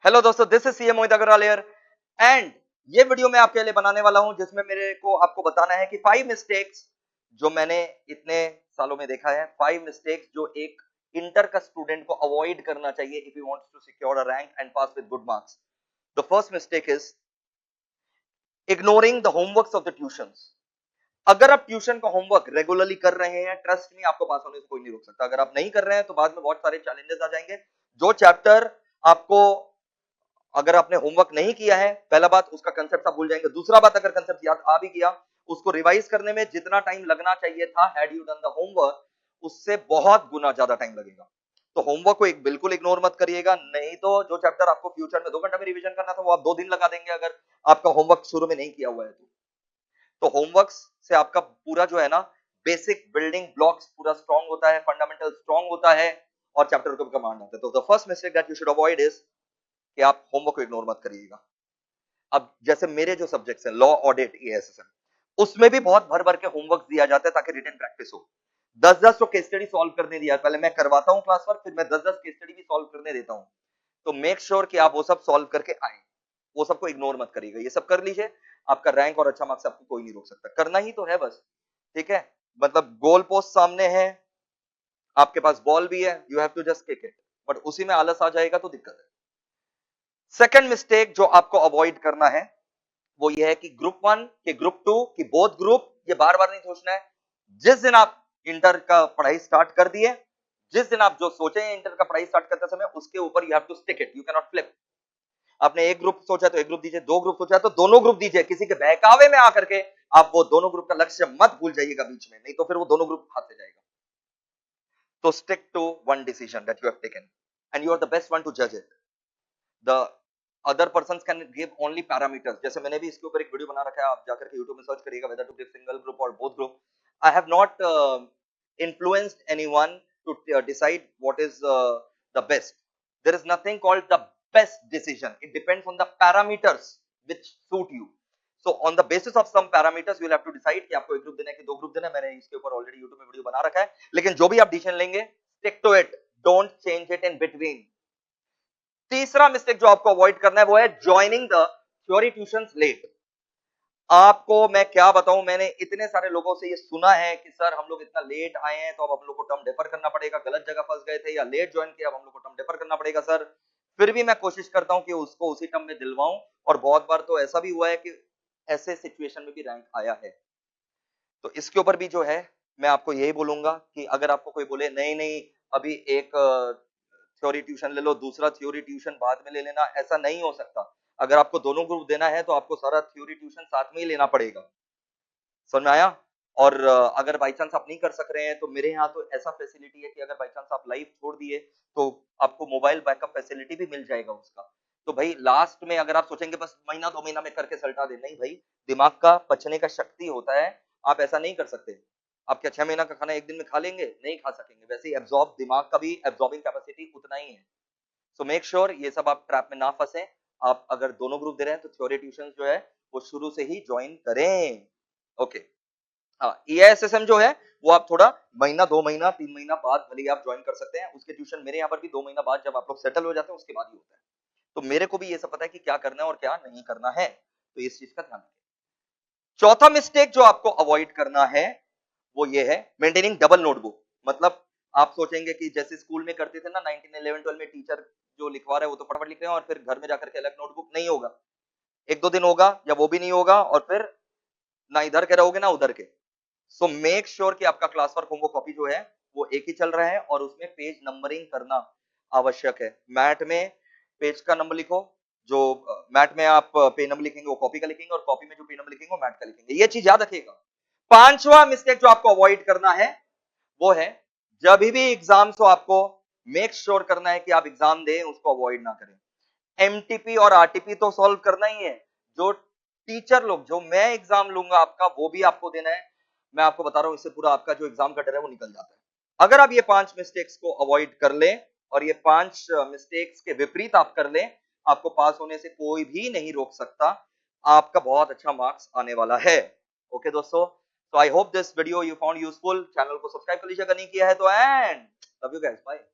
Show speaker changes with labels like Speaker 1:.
Speaker 1: Hello दोस्तों, this is CM Mohit Agrawal here and ये वीडियो मैं आपके लिए बनाने वाला हूं जिसमें मेरे को आपको बताना है कि 5 मिस्टेक्स जो मैंने इतने सालों में देखा है, 5 मिस्टेक्स जो एक इंटर का स्टूडेंट को अवॉइड करना चाहिए if he wants to secure a rank and pass with good marks. The first mistake is ignoring the homeworks of the tuitions. अगर आप ट्यूशन का होमवर्क रेगुलरली कर रहे हैं, ट्रस्ट में आपको पास होने से कोई नहीं रोक सकता। अगर आप नहीं कर रहे हैं तो बाद में बहुत सारे चैलेंजेस आ जाएंगे। जो चैप्टर आपको, अगर आपने होमवर्क नहीं किया है, पहला बात उसका कंसेप्ट आप भूल जाएंगे। दूसरा बात, अगर कंसेप्ट याद आ भी किया, उसको रिवाइज करने में जितना टाइम लगना चाहिए था had you done the homework, उससे बहुत गुना ज्यादा टाइम लगेगा। तो होमवर्क को एक बिल्कुल इग्नोर मत करिएगा, नहीं तो जो चैप्टर आपको फ्यूचर में 2 घंटा में रिवीजन करना था वो आप 2 दिन लगा देंगे अगर आपका होमवर्क शुरू में नहीं किया हुआ है तो होमवर्क से आपका पूरा जो है ना बेसिक बिल्डिंग ब्लॉक्स पूरा स्ट्रांग होता है, फंडामेंटल स्ट्रांग होता है और चैप्टर को कमांड आता है। तो the first mistake that you should avoid is कि आप होमवर्क को इग्नोर मत करिएगा। अब जैसे मेरे जो सब्जेक्ट्स हैं, लॉ, ऑडिट, एएसएसएम, उसमें भी बहुत भर भर के होमवर्क दिया जाता है ताकि रिटन प्रैक्टिस हो। 10-10 तो केस स्टडी सॉल्व करने दिया, पहले मैं करवाता हूं क्लास वर्क, फिर मैं 10-10 केस स्टडी भी सॉल्व करने देता हूं। तो मेक श्योर कि आप वो सब सॉल्व करके आए, वो सबको इग्नोर मत करिएगा, ये सब कर लीजिए। आपका रैंक और अच्छा मार्क्स आपको कोई नहीं रोक सकता, करना ही तो है बस। ठीक है, मतलब गोल पोस्ट सामने है, आपके पास बॉल भी है, you have to just kick it, but उसी में आलस आ जाएगा तो दिक्कत है। सेकंड मिस्टेक जो आपको अवॉइड करना है वो ये है कि ग्रुप 1 कि ग्रुप 2 कि बोथ ग्रुप, ये बार बार नहीं सोचना है। जिस दिन आप इंटर का पढ़ाई स्टार्ट कर दिए, जिस दिन आप जो सोचे हैं इंटर का पढ़ाई स्टार्ट करते समय, उसके ऊपर you have to stick it, you can not flip. आपने एक ग्रुप सोचा तो एक ग्रुप दीजिए, 2 ग्रुप सोचा तो दोनों ग्रुप दीजिए, किसी के बहकावे में आकर के आप वो दोनों ग्रुप का लक्ष्य मत भूल जाइएगा बीच में, नहीं तो फिर वो दोनों ग्रुप हाथ से जाएगा। तो stick to one decision that you have taken and you are the best one to जज it. The other persons can give only parameters, जैसे मैंने भी इसके ऊपर एक वीडियो बना रखा है, आप जाकर के यूट्यूब में सर्च करिएगा whether to give single group और both group. I have not influenced anyone to decide what is the best. There is nothing called the best decision. It depends on the parameters which suit you. So on the basis of some parameters you will have to decide कि आपको एक group देना है कि 2 group देना है। मैंने इसके ऊपर ऑलरेडी यूट्यूब में वीडियो बना रखा है, लेकिन जो भी आप डिसीजन लेंगे stick to it, don't change it in between. तीसरा मिस्टेक जो आपको अवॉइड करना है वो है joining the theory tuitions late. आपको मैं क्या बताऊं, मैंने इतने सारे लोगों से ये सुना है कि सर हम लोग इतना लेट आए हैं तो अब हम लोग को टर्म डेफर करना पड़ेगा, गलत जगह फंस गए थे या लेट ज्वाइन किया, अब हम लोग को टर्म डेफर करना पड़ेगा सर। फिर भी मैं कोशिश करता हूं कि उसको उसी टर्म में दिलवाऊं, और बहुत बार तो ऐसा भी हुआ है कि ऐसे सिचुएशन में भी रैंक आया है। तो इसके ऊपर भी जो है मैं आपको यही बोलूंगा कि अगर आपको कोई बोले नहीं नहीं अभी एक थ्योरी ट्यूशन ले लो, दूसरा थ्योरी ट्यूशन बाद में ले लेना, ऐसा नहीं हो सकता। अगर आपको दोनों ग्रुप देना है तो आपको सारा थ्योरी ट्यूशन साथ में ही लेना पड़ेगा। समझ में आया? और अगर बाई चांस आप नहीं कर सक रहे हैं तो मेरे यहाँ तो ऐसा फैसिलिटी है कि अगर बाई चांस आप लाइव छोड़ दिए तो आपको मोबाइल बैकअप फैसिलिटी भी मिल जाएगा उसका। तो भाई लास्ट में अगर आप सोचेंगे बस महीना 2 महीना में करके सल्टा दे, नहीं भाई, दिमाग का पचने का शक्ति होता है, आप ऐसा नहीं कर सकते। आप क्या 6 महीना का खाना एक दिन में खा लेंगे? नहीं खा सकेंगे। वैसे ही एब्जॉर्ब, दिमाग का भी एब्जॉर्बिंग कैपेसिटी उतना ही है। सो मेक श्योर ये सब आप ट्रैप में ना फंसे। आप अगर दोनों ग्रुप दे रहे हैं तो थ्योरी ट्यूशन जो है वो शुरू से ही ज्वाइन करें। ओके, हाँ, EISSM जो है वो आप थोड़ा महीना 2 महीना 3 महीना बाद भले ही आप ज्वाइन कर सकते हैं। उसके ट्यूशन मेरे यहाँ पर भी 2 महीना बाद जब आप लोग सेटल हो जाते हैं उसके बाद ही होता है। तो मेरे को भी ये सब पता है कि क्या करना है और क्या नहीं करना है, तो इस चीज का ध्यान रखें। चौथा मिस्टेक जो आपको अवॉइड करना है वो ये है मेंटेनिंग डबल नोटबुक। मतलब आप सोचेंगे कि जैसे स्कूल में करते थे ना 1911-12 में, टीचर जो लिखवा रहे हैं वो तो फटाफट लिख रहे हैं और फिर घर में जाकर के अलग नोटबुक, नहीं होगा। 1-2 दिन होगा या वो भी नहीं होगा और फिर ना इधर के रहोगे ना उधर के। सो मेक श्योर कि आपका क्लास वर्क होमवर्क कॉपी जो है वो एक ही चल रहा है और उसमें पेज नंबरिंग करना आवश्यक है। मैट में पेज का नंबर लिखो, जो मैट में आप पेज नंबर लिखेंगे वो कॉपी का लिखेंगे और कॉपी में जो पेज नंबर लिखेंगे वो मैट का लिखेंगे। ये चीज याद रखिएगा। पांचवा मिस्टेक जो आपको अवॉइड करना है वो है जब भी एग्जाम हो आपको मेक श्योर करना है कि आप एग्जाम दें, उसको अवॉइड ना करें। एमटीपी और आरटीपी तो सॉल्व करना ही है। जो टीचर लोग, जो मैं एग्जाम लूंगा आपका, वो भी आपको देना है। मैं आपको बता रहा हूं, इससे पूरा आपका जो एग्जाम का डर है वो निकल जाता है। अगर आप ये 5 मिस्टेक्स को अवॉइड कर लें और ये 5 मिस्टेक्स के विपरीत आप कर लें, आपको पास होने से कोई भी नहीं रोक सकता। आपका बहुत अच्छा मार्क्स आने वाला है। ओके दोस्तों, तो I hope this video you found useful. Channel को सब्सक्राइब कर लीजिए अगर नहीं किया है तो, and love you guys, bye.